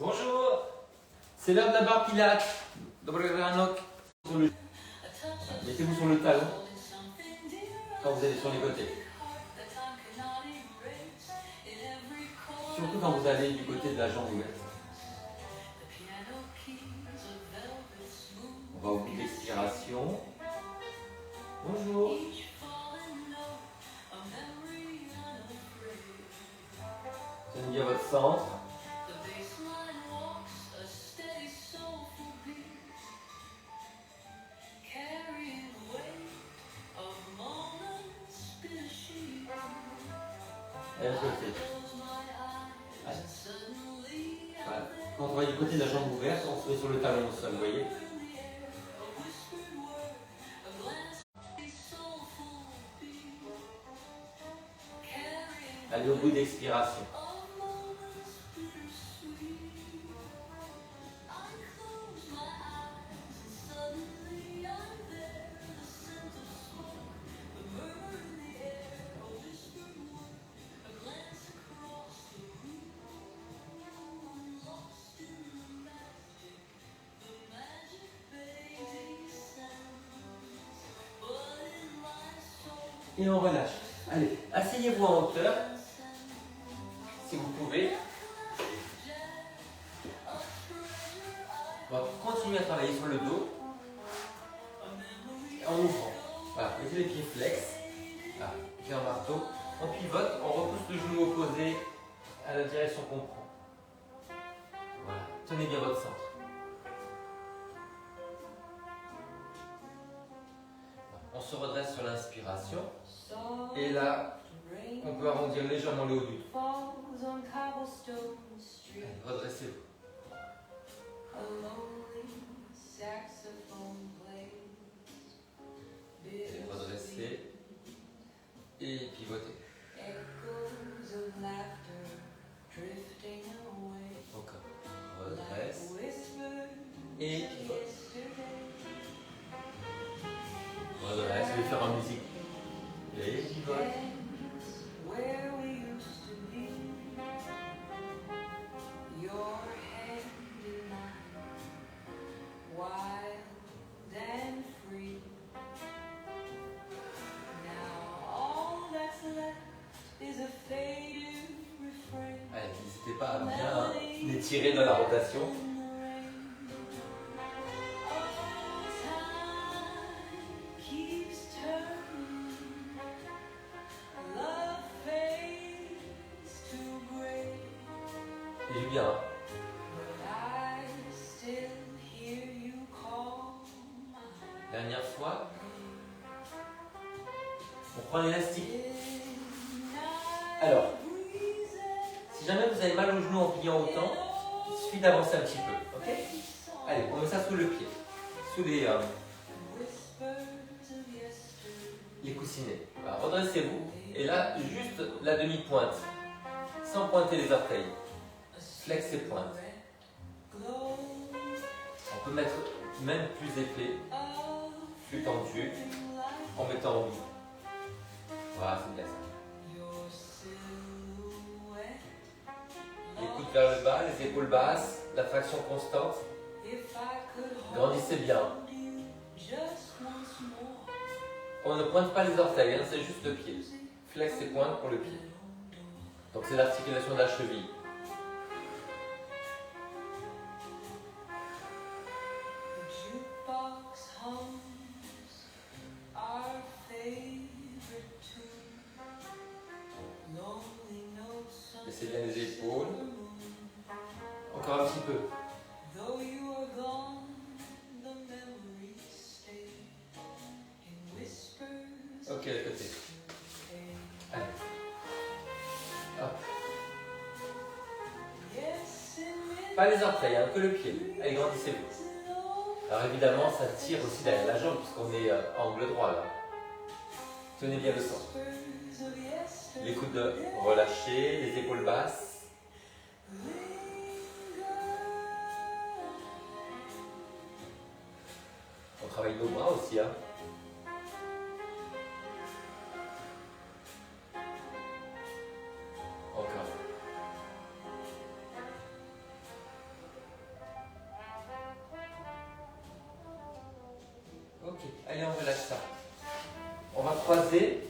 Bonjour, c'est l'heure de la barre Pilates. Dobry ranok. Mettez-vous sur le talon quand vous allez sur les côtés. Surtout quand vous allez du côté de la jambe ouverte. On va au bout d'expiration. Bonjour. Tenez bien votre centre. Et un côté. Allez. Voilà. Quand on va du côté de la jambe ouverte, on se met sur le talon au sol, vous voyez. Allez au bout d'expiration. Et on relâche. Allez, asseyez-vous en hauteur, si vous pouvez. On va continuer à travailler sur le dos, en ouvrant. Voilà, mettez les pieds flex, voilà, pied en marteau. On pivote, on repousse le genou opposé à la direction qu'on prend. Voilà, tenez bien votre centre. On se redresse sur l'inspiration. Et là, on peut arrondir légèrement le haut du dos. Redressez-vous. Redressez et pivotez. Encore. Redresse et pivote. Redresse, je vais faire en musique. Et pivote. Allez, n'hésitez pas à bien étirer dans la rotation. J'ai bien. Hein. Dernière fois. On prend l'élastique. Alors, si jamais vous avez mal au genou en pliant autant, il suffit d'avancer un petit peu. Ok? Allez, on met ça sous le pied. Sous les coussinets. Voilà, redressez-vous. Et là, juste la demi-pointe. Sans pointer les orteils. Flex et pointe. On peut mettre même plus épais, plus tendu, en mettant au bout. Voilà, c'est bien ça. Les coudes vers le bas, les épaules basses, la traction constante. Grandissez bien. On ne pointe pas les orteils, hein, c'est juste le pied. Flex et pointe pour le pied. Donc c'est l'articulation de la cheville. Laissez bien les épaules. Encore un petit peu. Ok, à côté. Allez. Hop. Pas les orteils, hein, que le pied. Allez, grandissez-vous. Alors évidemment, ça tire aussi derrière la jambe puisqu'on est angle droit là. Tenez bien le centre. Les coudes relâchés, les épaules basses. On travaille nos bras aussi. Hein. Encore. Allez, on relâche ça. On va croiser.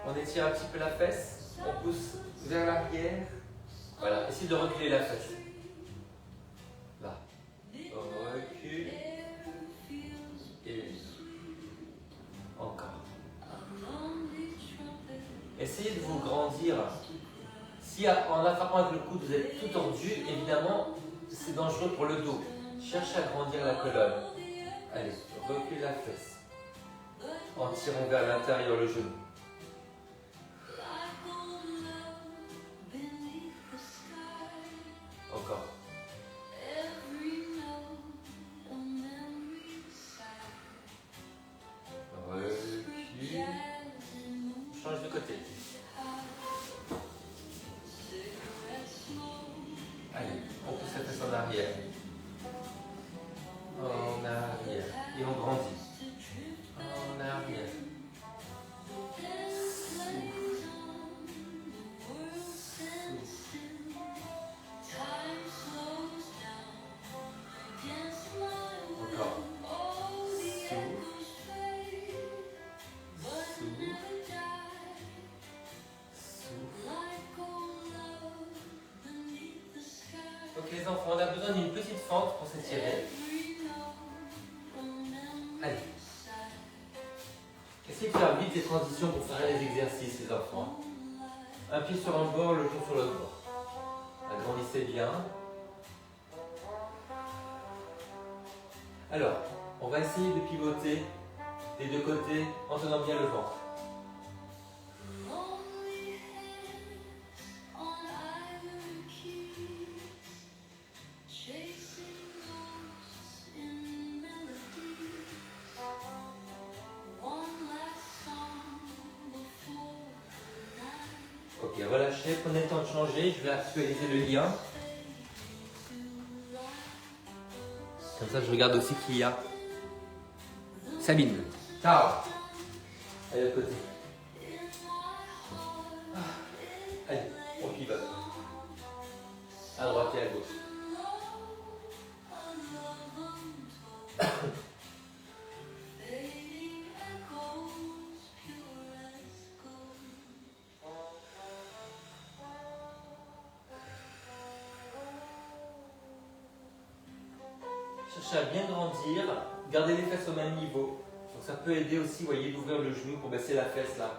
On étire un petit peu la fesse. On pousse vers l'arrière. Voilà, essayez de reculer la fesse. Là. On recule. Et encore. Essayez de vous grandir. Si en attrapant avec le coude vous êtes tout tordu, évidemment, c'est dangereux pour le dos. Cherchez à grandir la colonne. Allez, reculez la fesse. En tirant vers l'intérieur le genou. Encore. Recule. Change de côté. Allez, on pousse la fesse en arrière. En arrière. Et on grandit. En arrière. Ok les enfants, on a besoin d'une petite fente pour s'étirer. Allez. Essayez de faire vite des transitions pour faire les exercices les enfants. Un pied sur un bord, le genou sur l'autre bord. Agrandissez bien. Alors, on va essayer de pivoter des deux côtés en tenant bien le ventre. Ok, relâchez, prenez le temps de changer, je vais actualiser le lien. Comme ça, je regarde aussi qui y a. Sabine. Ciao. Allez, de côté. Allez, on pivote. À droite et à gauche. Cherchez à bien grandir, gardez les fesses au même niveau. Donc ça peut aider aussi, voyez, d'ouvrir le genou pour baisser la fesse là.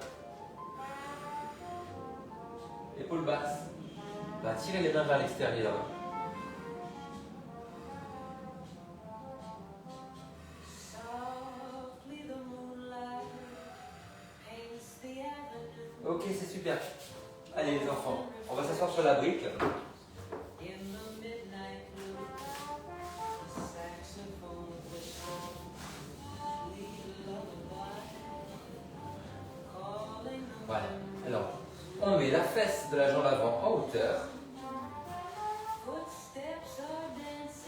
Épaules basses. Bah, tirez les mains vers l'extérieur. Ok, c'est super. Allez les enfants, on va s'asseoir sur la brique. Voilà. Alors, on met la fesse de la jambe avant en hauteur.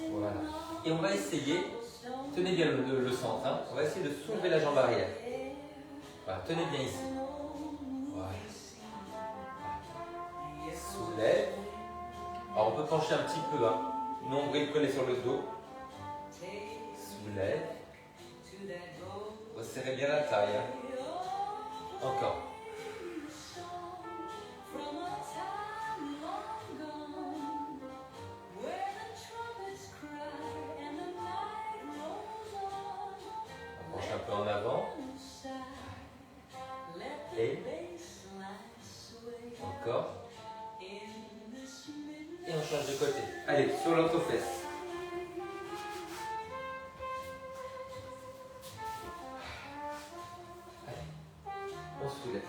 Voilà. Et on va essayer, tenez bien le centre, hein, on va essayer de soulever la jambe arrière. Voilà, tenez bien ici. Voilà. Soulève. Alors on peut pencher un petit peu, hein. Nombril collé sur le dos. Soulève. Resserrez bien la taille. Hein. Encore. On penche un peu en avant. Et encore. Et on change de côté. Allez, sur l'autre fesse. Allez, on soulève.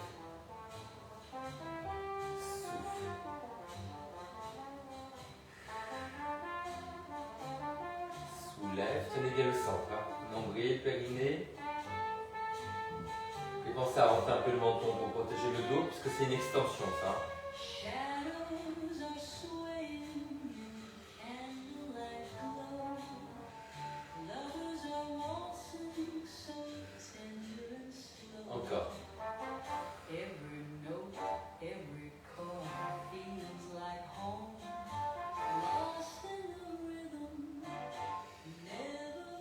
Souffle. Soulève, tenez bien le centre. Hein. Nombril, périnée. Et pensez à rentrer un peu le menton pour protéger le dos, puisque c'est une extension ça. Encore.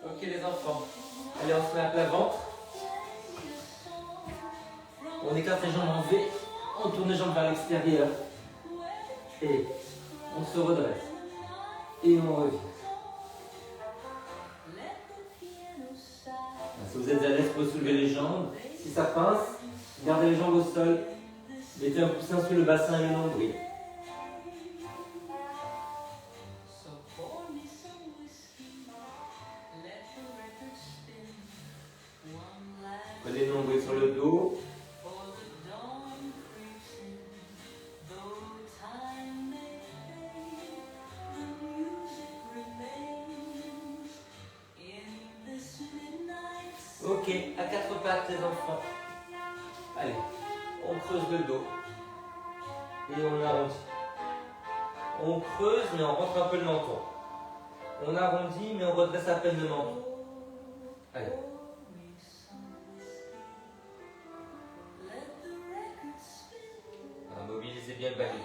Ok les enfants. Allez, on se met à plat ventre. On écarte les jambes en V. On tourne les jambes vers l'extérieur. Et on se redresse. Et on revient. Si vous êtes à l'aise, vous pouvez soulever les jambes. Si ça pince, gardez les jambes au sol. Mettez un coussin sous le bassin et le nombril. Prenez le nombril sur le dos. Ok, à quatre pattes les enfants. Allez, on creuse le dos. Et on arrondit. On creuse mais on rentre un peu le menton. On arrondit mais on redresse à peine le menton. Allez. Mobilisez bien le bas du dos.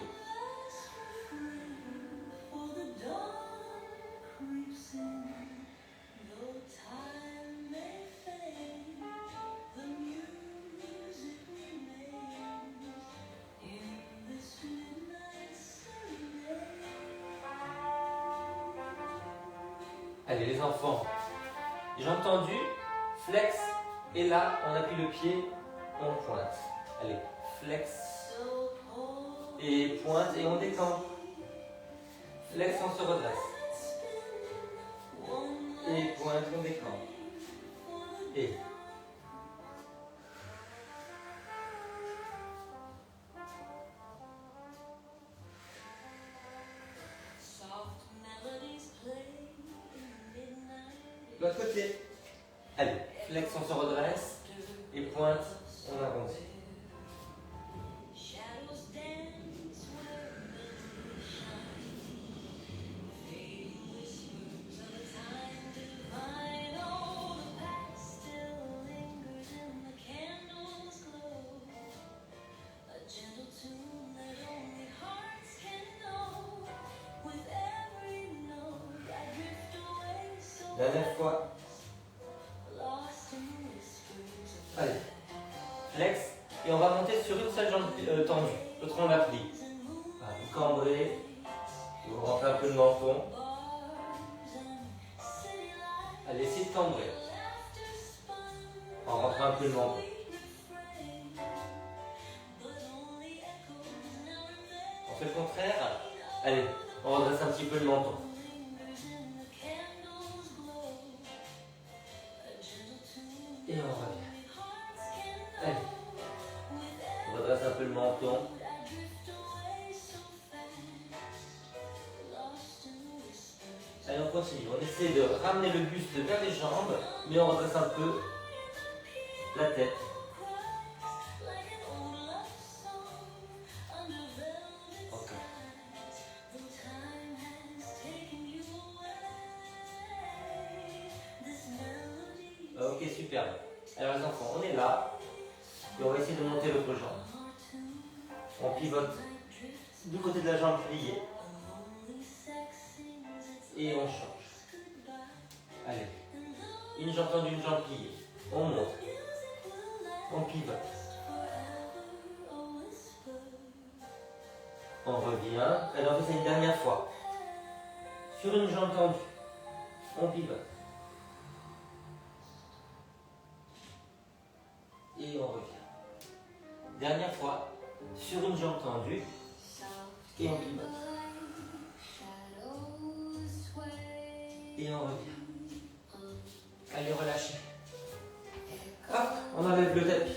Allez les enfants, jambes tendues, flex, et là on appuie le pied, on pointe. Allez, flex, et pointe, et on décampe. Flex, on se redresse. Et pointe, on décampe. Et. L'autre côté. Allez, flex, on se redresse. Et pointe, on arrondit. Dernière fois. Allez. Flex. Et on va monter sur une seule jambe tendue. L'autre on la plie. Voilà, vous cambrez. Vous rentrez un peu le menton. Allez, essayez de cambrer. En rentrant un peu le menton. On fait le contraire. Allez, on redresse un petit peu le menton. Et on revient. Allez. On redresse un peu le menton. Allez, on continue. On essaie de ramener le buste vers les jambes, mais on redresse un peu la tête. Ok. Ok, super. Alors les enfants, on est là. Et on va essayer de monter l'autre jambe. On pivote du côté de la jambe pliée. Et on change. Allez. Une jambe tendue, une jambe pliée. On monte. On pivote. On revient. Alors on fait ça une dernière fois. Sur une jambe tendue. On pivote. Et on revient. Dernière fois, sur une jambe tendue, et on pivote. Et on revient. Allez, relâchez. Hop, on enlève le tapis.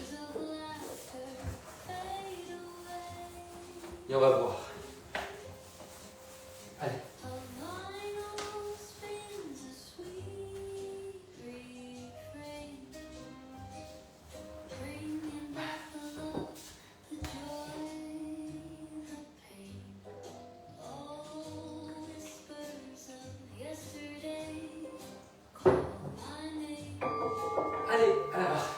Et on va boire. Allez. Allez, à la barre.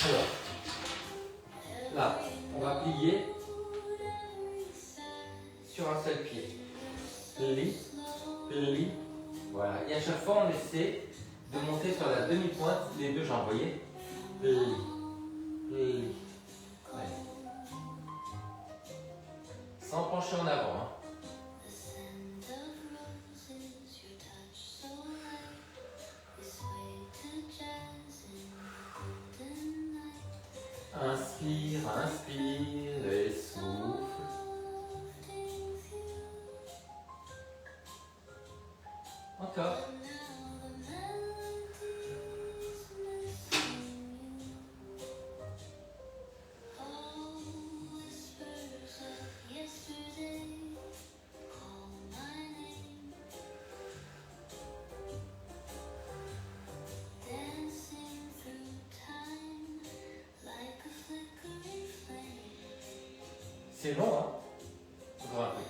Alors, là, on va plier. pointe les deux jambes, vous voyez? Ouais. Sans pencher en avant. Hein. Inspire, inspire et souffle. Encore. C'est long, hein? Encore un peu.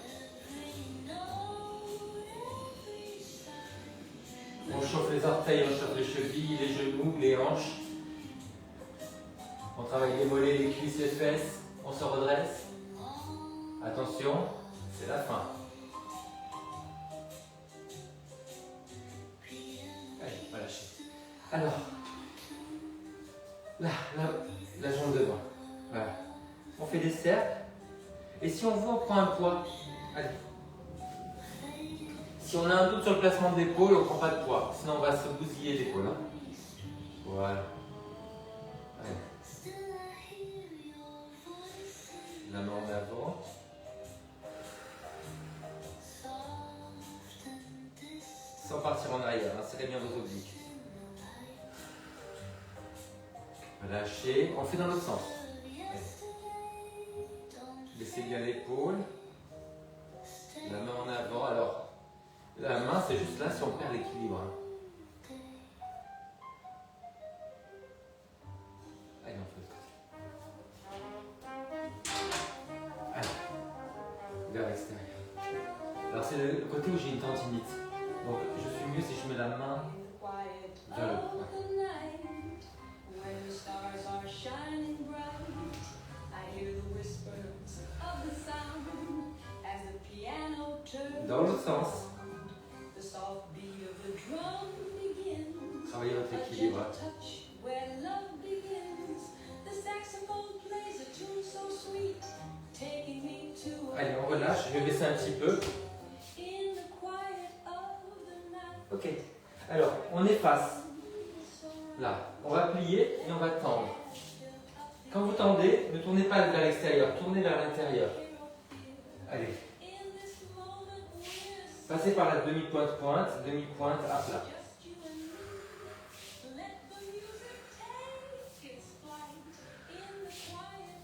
On chauffe les orteils, on chauffe les chevilles, les genoux, les hanches. On travaille les mollets, les cuisses, les fesses. On se redresse. Attention, c'est la fin. Allez, on va lâcher. Alors, là, la jambe devant. Voilà. On fait des cercles. Et si on veut, on prend un poids. Allez. Si on a un doute sur le placement de l'épaule, on ne prend pas de poids. Sinon, on va se bousiller l'épaule. Hein. Voilà. Allez. La main en avant. Sans partir en arrière. Hein. Serrez bien vos obliques. Lâchez. On le fait dans l'autre sens. Allez. Laissez bien l'épaule. La main en avant. Alors, la main, c'est juste là si on perd l'équilibre. Hein. Allez, on fait le côté. Allez. Vers l'extérieur. Alors, c'est le côté où j'ai une tendinite. Donc, je suis mieux si je mets la main vers le haut. Dans l'autre sens. Travaillez votre équilibre. Allez, on relâche. Je vais baisser un petit peu. Ok. Alors, on efface. Là. On va plier et on va tendre. Quand vous tendez, ne tournez pas vers l'extérieur, tournez vers l'intérieur. Allez. Passez par la demi-pointe, demi-pointe à plat.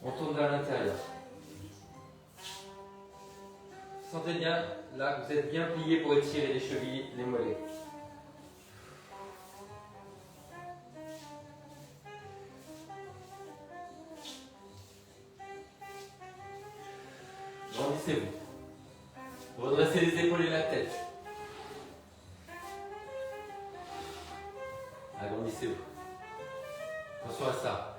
On tourne vers l'intérieur. Sentez bien, là, vous êtes bien plié pour étirer les chevilles, les mollets. Grandissez-vous. Redressez les épaules et la tête. Agrandissez-vous. Attention à ça.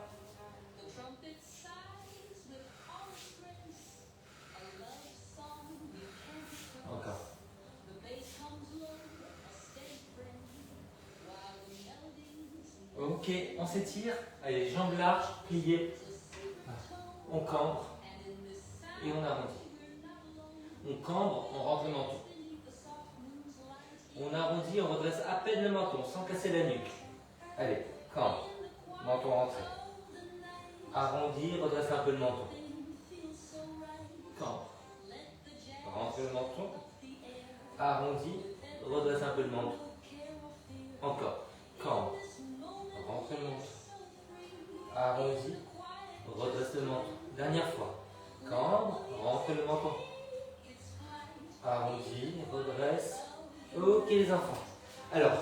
Encore. Ok, on s'étire. Allez, jambes larges, pliées. On cambre et on arrondit. On cambre, on rentre le menton. On arrondit, on redresse à peine le menton sans casser la nuque. Allez, cambre, menton rentré. Arrondi, redresse un peu le menton. Cambre, rentre le menton. Arrondi, redresse un peu le menton. Encore, cambre, rentre le menton. Arrondi, redresse le menton. Dernière fois. Cambre, rentre le menton. Arrondi, redresse. Ok les enfants. Alors,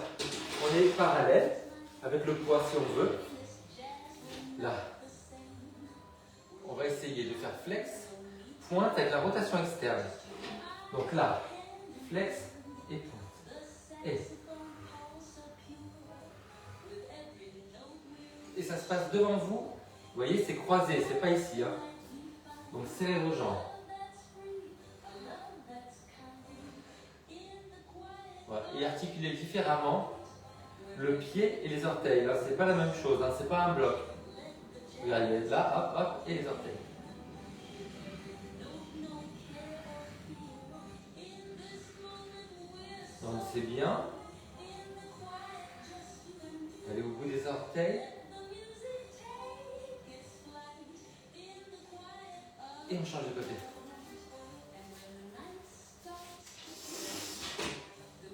on est parallèle avec le poids si on veut. Là. On va essayer de faire flex, pointe avec la rotation externe. Donc là, flex et pointe. Et ça se passe devant vous. Vous voyez, c'est croisé, c'est pas ici. Hein. Donc serrez vos jambes. Voilà. Et articulez différemment le pied et les orteils. Là, c'est pas la même chose, hein, c'est pas un bloc. Regardez, là, hop, hop, et les orteils. Donc c'est bien. Allez au bout des orteils. Et on change de côté.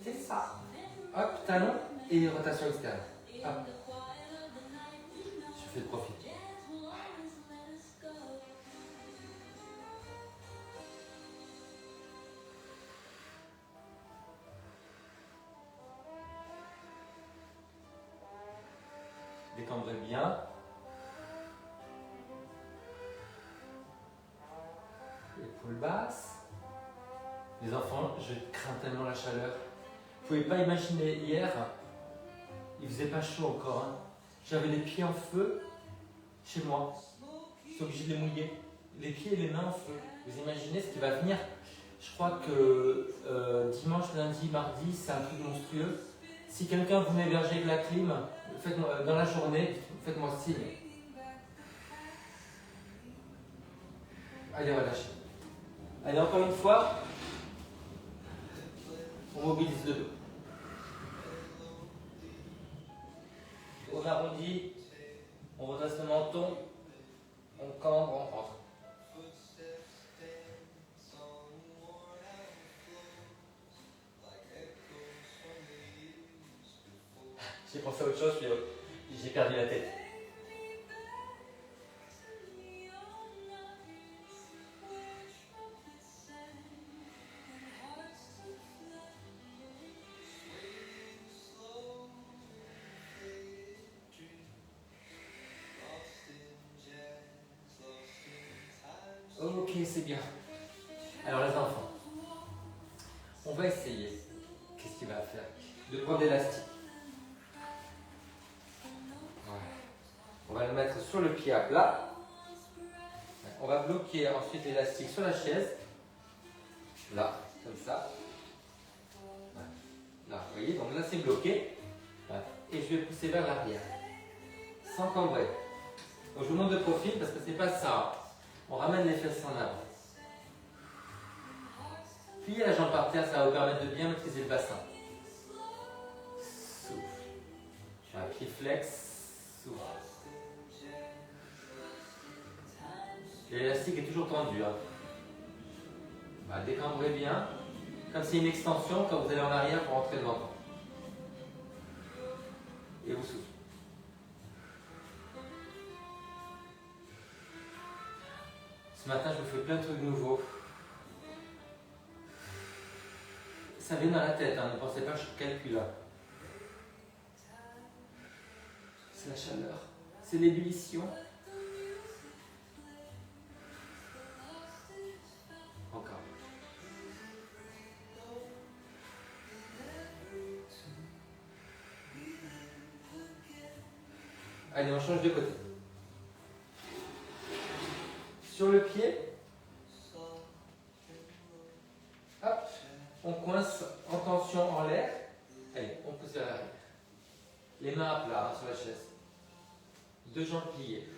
C'est ça. Hop, talon et rotation externe. Hop. Je fais le profil. Décambrez bien. Épaule basse. Les enfants, je crains tellement la chaleur. Vous ne pouvez pas imaginer, hier, il faisait pas chaud encore. Hein. J'avais les pieds en feu chez moi. Je suis obligé de les mouiller. Les pieds et les mains en feu. Vous imaginez ce qui va venir? Je crois que dimanche, lundi, mardi, c'est un truc monstrueux. Si quelqu'un vous met héberger avec la clim, faites-moi, dans la journée, faites-moi signe. Allez, relâchez. Allez, encore une fois, on mobilise le dos. On arrondit, on redresse le menton, on cambre, on rentre. J'ai pensé à autre chose, puis j'ai perdu la tête. Ok, c'est bien. Alors les enfants, on va essayer. Qu'est-ce qu'il va faire? De prendre l'élastique. Voilà. On va le mettre sur le pied à plat. On va bloquer ensuite l'élastique sur la chaise. Là, comme ça. Là, vous voyez, donc là c'est bloqué. Et je vais pousser vers l'arrière. Sans cambrer. Donc je vous montre de profil parce que c'est pas ça. On ramène les fesses en avant. Pliez la jambe par terre, ça va vous permettre de bien maîtriser le bassin. Souffle. Un pied flex. Souffle. L'élastique est toujours tendu. Hein. Décambrez bien. Comme c'est une extension, quand vous allez en arrière pour rentrer devant. Et vous soufflez. Ce matin, je vous fais plein de trucs nouveaux. Ça vient dans la tête, hein, ne pensez pas que je calcule. C'est la chaleur, c'est l'ébullition. Encore. Allez, on change de côté. Sur le pied, hop, on coince en tension en l'air. Allez, on pousse vers l'arrière. Les mains à plat hein, sur la chaise. Deux jambes pliées.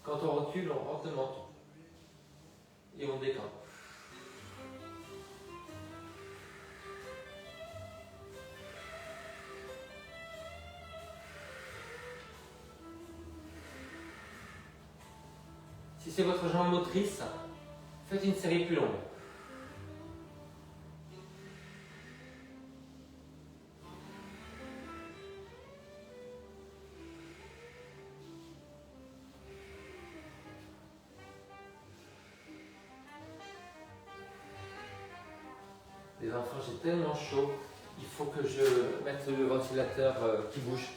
Quand on recule, on rentre le menton. Et on décampe. Si c'est votre jambe motrice, faites une série plus longue. Les enfants, j'ai tellement chaud, il faut que je mette le ventilateur qui bouge.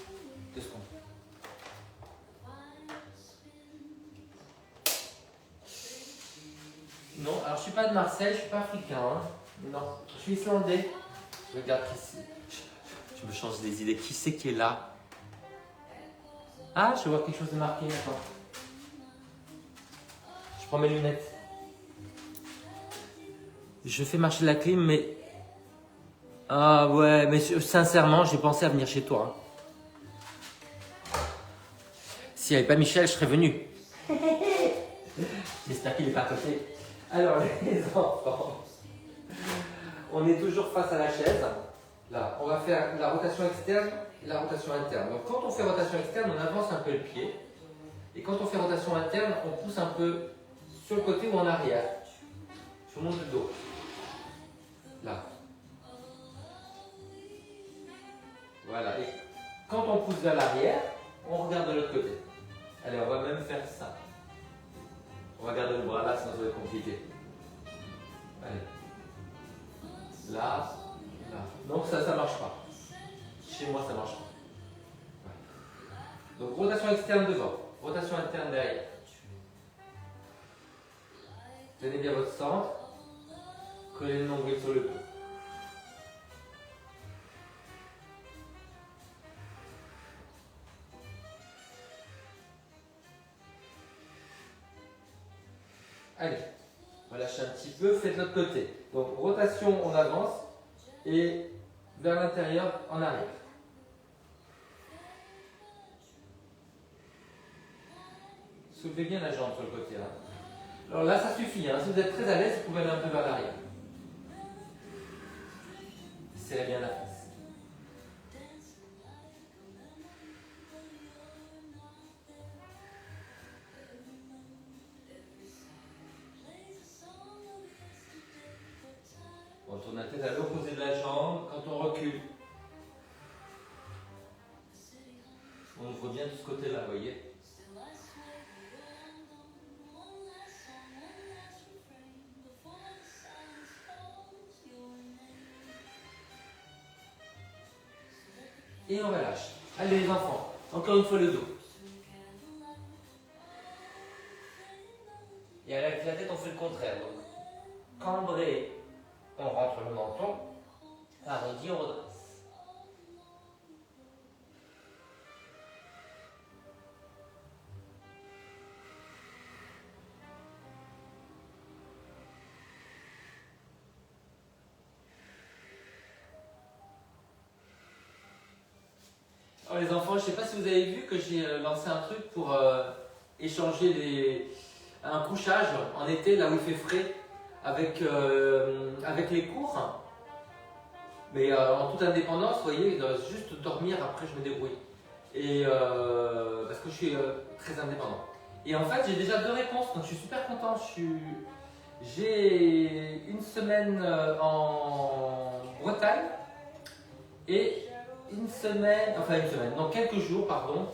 2 secondes. Non, alors je suis pas de Marseille, je suis pas africain. Hein. Non, je suis islandais. Regarde qui c'est. Je me change des idées. Qui c'est qui est là? Ah, je vois quelque chose de marqué. Attends. Je prends mes lunettes. Je fais marcher la clim, mais Ah ouais, mais sincèrement, j'ai pensé à venir chez toi. Hein. S'il n'y avait pas Michel, je serais venu. J'espère qu'il n'est pas à côté. Alors les enfants, on est toujours face à la chaise. Là, on va faire la rotation externe et la rotation interne. Donc quand on fait rotation externe, on avance un peu le pied. Et quand on fait rotation interne, on pousse un peu sur le côté ou en arrière. Je vous montre le dos. Là. Voilà. Et quand on pousse vers l'arrière, on regarde de l'autre côté. Allez, on va même faire ça. On va garder le bras là, sinon ça va être compliqué. Allez. Là, là. Donc ça ne marche pas. Chez moi, ça marche pas. Ouais. Donc rotation externe devant, rotation interne derrière. Tenez bien votre centre. Collez le nombril sur le dos. Allez, relâchez un petit peu, faites de l'autre côté. Donc rotation, on avance et vers l'intérieur, en arrière. Soulevez bien la jambe sur le côté là. Alors là, ça suffit. Hein. Si vous êtes très à l'aise, vous pouvez aller un peu vers l'arrière. Serrez bien la fesse. On tourne la tête à l'opposé de la jambe. Quand on recule, on ouvre bien tout ce côté-là, vous voyez. Et on relâche. Allez les enfants, encore une fois le dos. Et avec la tête, on fait le contraire. Donc, cambré, on rentre le menton. Arrondi, on redresse. Alors les enfants, je ne sais pas si vous avez vu que j'ai lancé un truc pour échanger un couchage en été, là où il fait frais, avec les cours. Mais en toute indépendance, vous voyez, juste dormir, après je me débrouille. Et parce que je suis très indépendant. Et en fait, j'ai déjà 2 réponses, donc je suis super content. J'ai une semaine en Bretagne et quelques jours, pardon,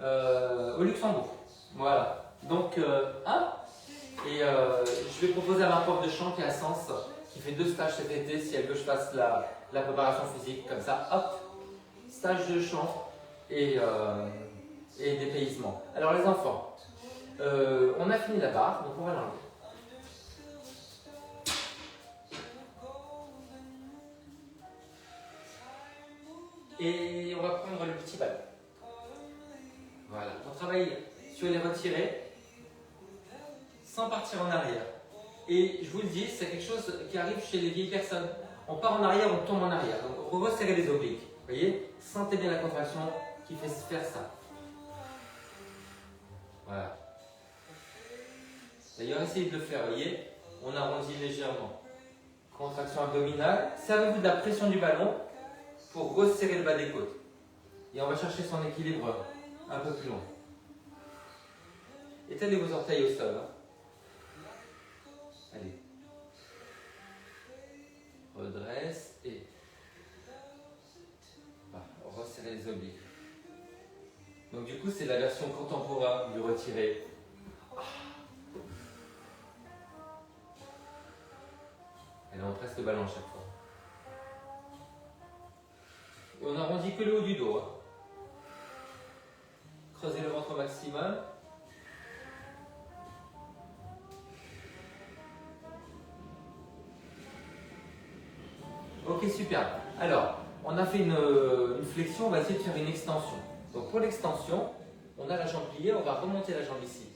au Luxembourg. Voilà. Donc, et je vais proposer à ma prof de chant qui est à Sens, qui fait 2 stages cet été, si elle veut que je fasse la préparation physique, comme ça, hop, stage de chant et dépaysement. Alors les enfants, on a fini la barre, donc on va l'enlever. Et on va prendre le petit ballon. Voilà, on travaille sur les retirés sans partir en arrière. Et je vous le dis, c'est quelque chose qui arrive chez les vieilles personnes. On part en arrière, on tombe en arrière. Donc resserrez les obliques. Vous voyez, sentez bien la contraction qui fait faire ça. Voilà. D'ailleurs, essayez de le faire, vous voyez, on arrondit légèrement. Contraction abdominale. Servez-vous de la pression du ballon pour resserrer le bas des côtes. Et on va chercher son équilibre un peu plus loin. Étalez vos orteils au sol. Hein. Allez. Redresse et resserrer les obliques. Donc du coup, c'est la version contemporaine du retiré. Et là, on presse le ballon chaque fois. Et on arrondit que le haut du dos. Hein. Creusez le ventre au maximum. Ok, super. Alors, on a fait une flexion, on va essayer de faire une extension. Donc pour l'extension, on a la jambe pliée, on va remonter la jambe ici.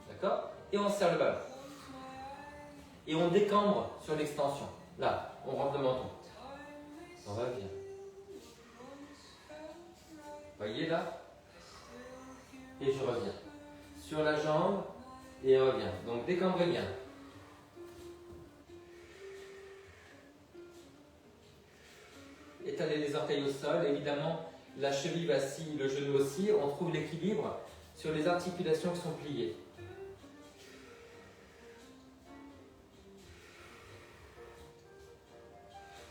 D'accord? Et on serre le ballon. Et on décambre sur l'extension. Là, on rentre le menton. On revient. Voyez là? Et je reviens. Sur la jambe et reviens. Donc décambrez bien. Étalez les orteils au sol. Évidemment, la cheville vacille, le genou aussi. On trouve l'équilibre sur les articulations qui sont pliées.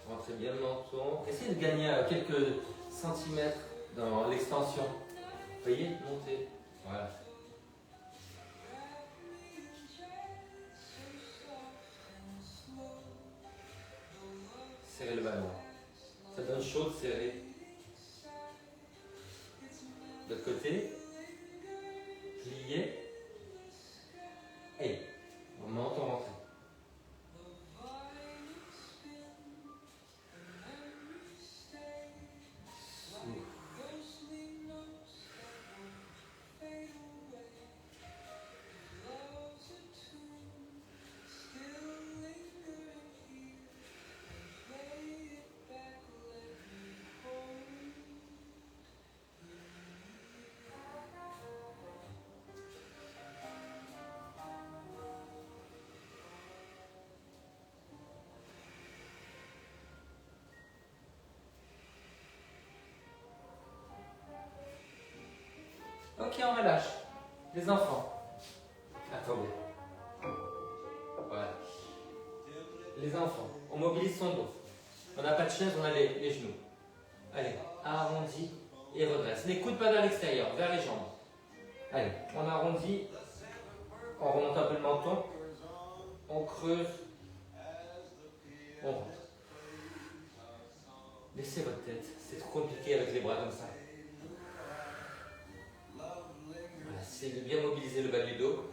Rentrez bien le menton. Essayez de gagner quelques centimètres dans l'extension. Vous voyez, montez. Voilà. Serrez le ballon. Ça donne chaud de serrer. De l'autre côté. Pliez. Et on menton rentrez. Ok, on relâche. Les enfants. Attendez. Voilà. Les enfants. On mobilise son dos. On n'a pas de chaise, on a les genoux. Allez, arrondi et redresse. Les coudes pas vers l'extérieur, vers les jambes. Allez, on arrondit. On remonte un peu le menton. On creuse. On rentre. Laissez votre tête. C'est trop compliqué avec les bras comme ça. C'est de bien mobiliser le bas du dos.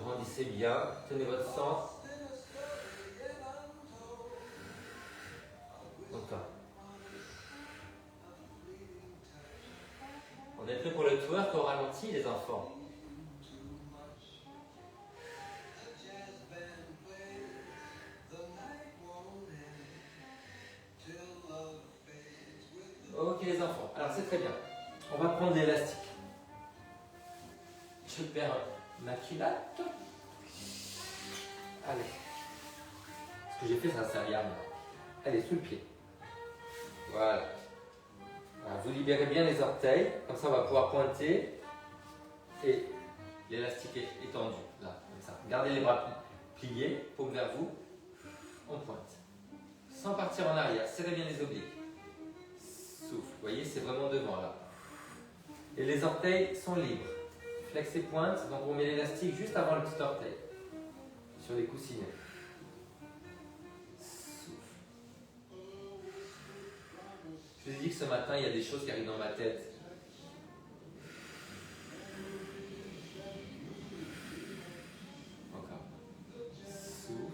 Grandissez bien, tenez votre centre. Encore. On est prêt pour le twerk au ralenti, les enfants. Ok les enfants, alors c'est très bien. On va prendre l'élastique. Je perds ma culotte. Allez. Ce que j'ai fait, ça sert à rien. Allez, sous le pied. Voilà. Alors, vous libérez bien les orteils, comme ça on va pouvoir pointer. Et l'élastique est tendu, là, comme ça. Gardez les bras pliés, paume vers vous. On pointe. Sans partir en arrière, serrez bien les obliques. Souffle, vous voyez, c'est vraiment devant là. Et les orteils sont libres. Flex et pointe, donc on met l'élastique juste avant le petit orteil. Sur les coussinets. Souffle. Je vous ai dit que ce matin, il y a des choses qui arrivent dans ma tête. Encore. Souffle.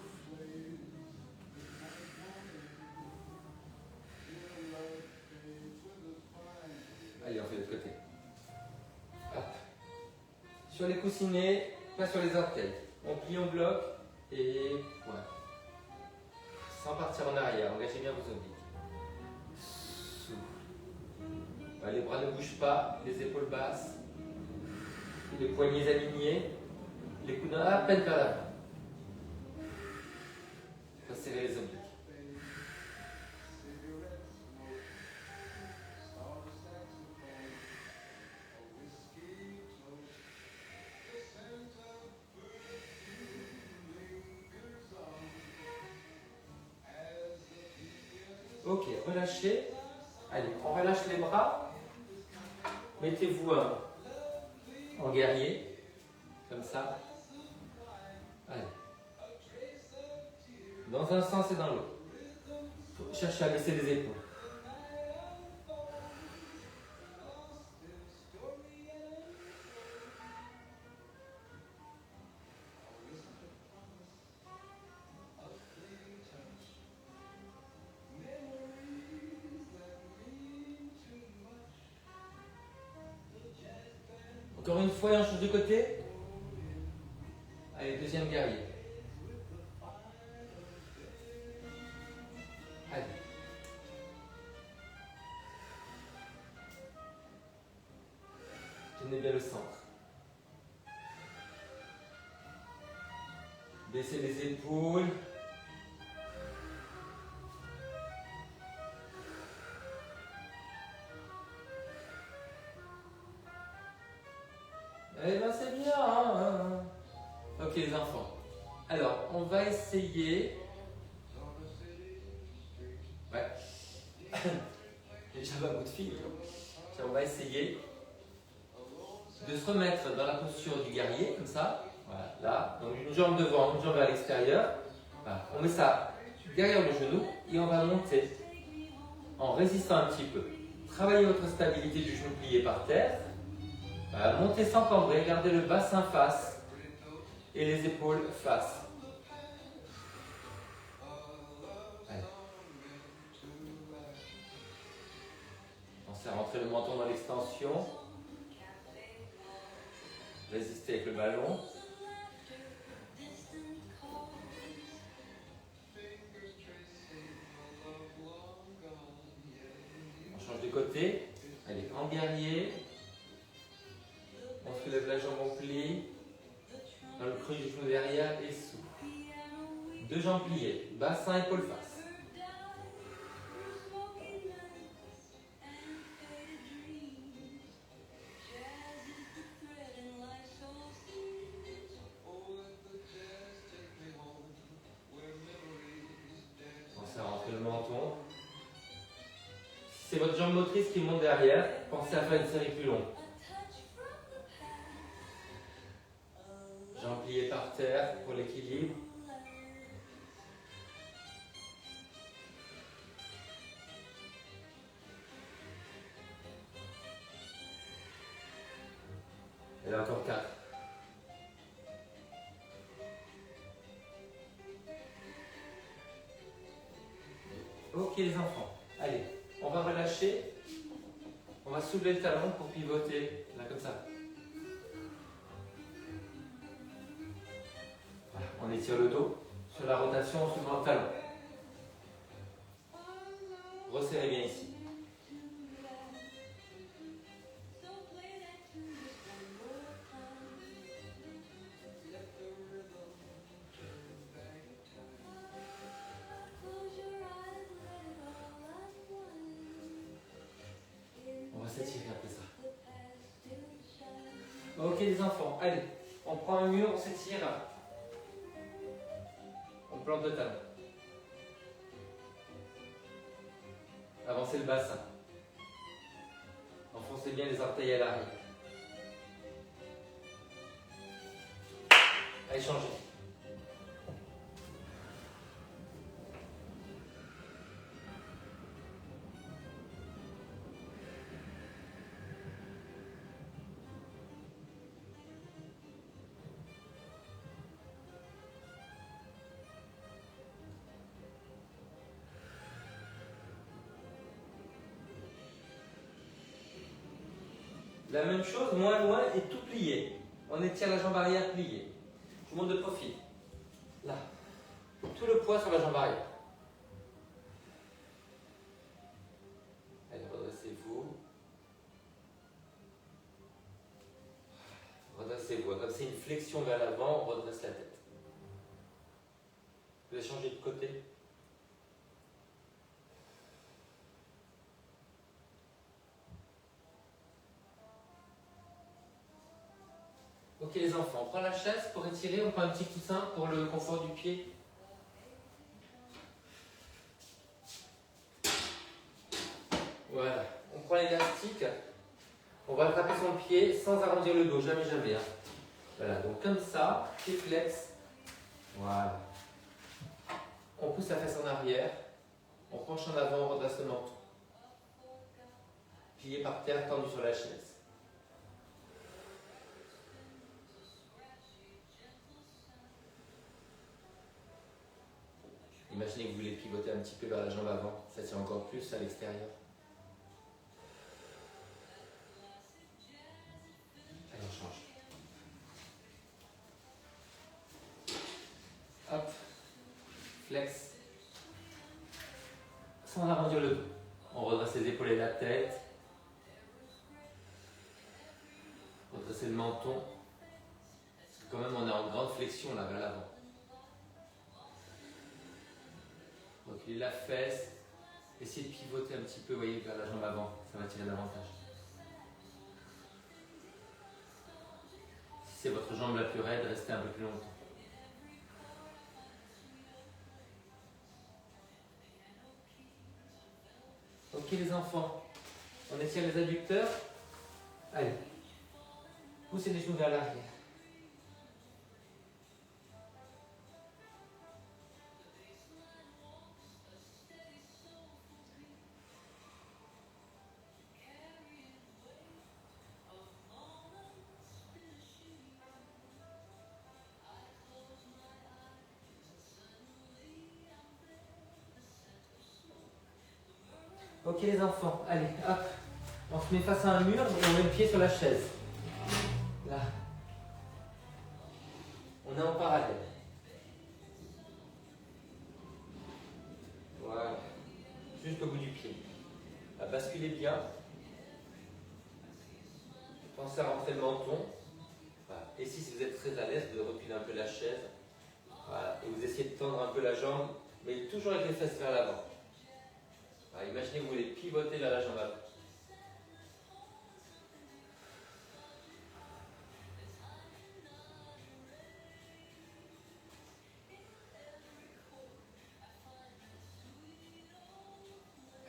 Allez, on fait de l'autre côté. Hop. Sur les coussinets, pas sur les orteils. On plie, on bloque et voilà. Sans partir en arrière, engagez bien vos obliques. Souffle. Les bras ne bougent pas, les épaules basses, les poignets alignés, les coudes à peine vers l'avant. Resserrez les obliques. Ok, relâchez. Allez, on relâche les bras. Mettez-vous en guerrier, comme ça. Allez. Dans un sens et dans l'autre. Cherchez à baisser les épaules. Encore une fois, et on change de côté. Allez, deuxième guerrier. Allez. Tenez bien le centre. Baissez les épaules. Eh ben c'est bien, hein. Ok les enfants. Alors, on va essayer. Ouais. J'avais un bout de fil. On va essayer de se remettre dans la posture du guerrier, comme ça. Voilà, là. Donc une jambe devant, une jambe à l'extérieur. Voilà. On met ça derrière le genou et on va monter en résistant un petit peu. Travaillez votre stabilité du genou plié par terre. Voilà, montez sans cambrer, gardez le bassin face et les épaules face. Allez. Pensez à rentrer le menton dans l'extension. Résistez avec le ballon. On change de côté. Allez, en guerrier. On soulève la jambe en pli. Dans le creux du genou derrière et sous. Deux jambes pliées. Bassin, épaule face. Pensez à rentrer le menton. Si c'est votre jambe motrice qui monte derrière, pensez à faire une série plus longue. Jambes pliées par terre pour l'équilibre. Et là encore 4. Ok les enfants, allez, on va relâcher. On va soulever le talon pour pivoter, là comme ça. Voilà, on étire le dos. Sur la rotation, on soulève le talon. Resserrez bien ici. On va s'étirer après ça. Ok les enfants, allez, on prend un mur, on s'étire. On plante le talon. Avancez le bassin. Enfoncez bien les orteils à l'arrière. Allez, changez. La même chose, moins loin et tout plié. On étire la jambe arrière pliée. Je monte de profil. Là. Tout le poids sur la jambe arrière. Allez, redressez-vous. Redressez-vous. Comme c'est une flexion vers l'avant, on redresse la tête. Vous allez changer de côté. Ok les enfants, on prend la chaise pour étirer, on prend un petit coussin pour le confort du pied. Voilà, on prend l'élastique, on va attraper son pied sans arrondir le dos, jamais jamais. Hein. Voilà, donc comme ça, pied flex. Voilà. On pousse la fesse en arrière, on penche en avant, on redresse le menton. Plié par terre, tendu sur la chaise. Imaginez que vous voulez pivoter un petit peu vers la jambe avant, ça tire encore plus à l'extérieur. Allez, on change. Flex. Sans arrondir le dos. On redresse les épaules et la tête. Redresser le menton. Parce que quand même on est en grande flexion là vers l'avant. Reculez la fesse. Essayez de pivoter un petit peu, voyez, vers la jambe avant. Ça va tirer davantage. Si c'est votre jambe la plus raide, restez un peu plus longtemps. Ok les enfants, on étire les adducteurs. Allez, poussez les genoux vers l'arrière. Ok les enfants, allez, hop, on se met face à un mur et on met le pied sur la chaise. Là. On est en parallèle. Voilà. Juste au bout du pied. À basculer bien. Pensez à rentrer le menton. Voilà. Et si vous êtes très à l'aise, de reculer un peu la chaise. Voilà. Et vous essayez de tendre un peu la jambe, mais toujours avec les fesses vers l'avant. Alors, imaginez que vous voulez pivoter vers la jambe avant.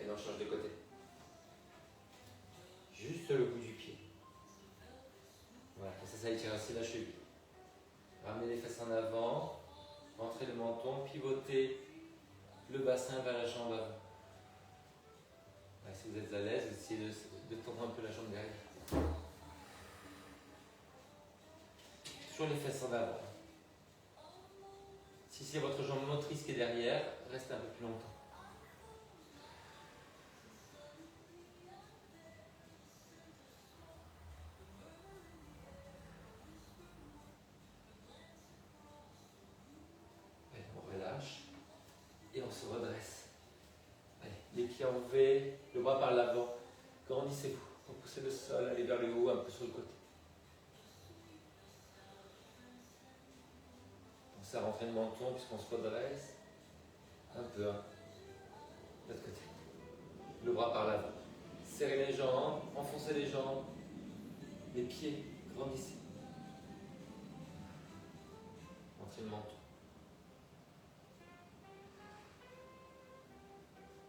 Et on change de côté. Juste le bout du pied. Voilà, comme ça étire aussi la cheville. Ramenez les fesses en avant, rentrez le menton, pivotez le bassin vers la jambe avant. Si vous êtes à l'aise, essayez de tendre un peu la jambe derrière. Toujours les fesses en avant. Si c'est votre jambe motrice qui est derrière, restez un peu plus longtemps. Allez, on relâche et on se redresse. Allez, les pieds en V, le bras par l'avant. Grandissez-vous. Poussez le sol, allez vers le haut, un peu sur le côté. Pensez à rentrer le menton puisqu'on se redresse. Un peu, hein. De l'autre côté. Le bras par l'avant. Serrez les jambes, enfoncez les jambes. Les pieds, grandissez. Rentrez le menton.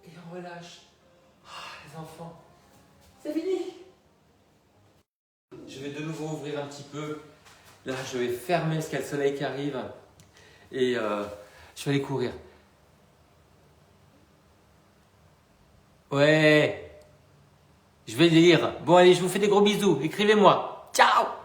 Et on relâche. Les enfants, c'est fini. Je vais de nouveau ouvrir un petit peu. Là, je vais fermer parce qu'il y a le soleil qui arrive. Et je vais aller courir. Ouais. Je vais lire. Bon, allez, je vous fais des gros bisous. Écrivez-moi. Ciao.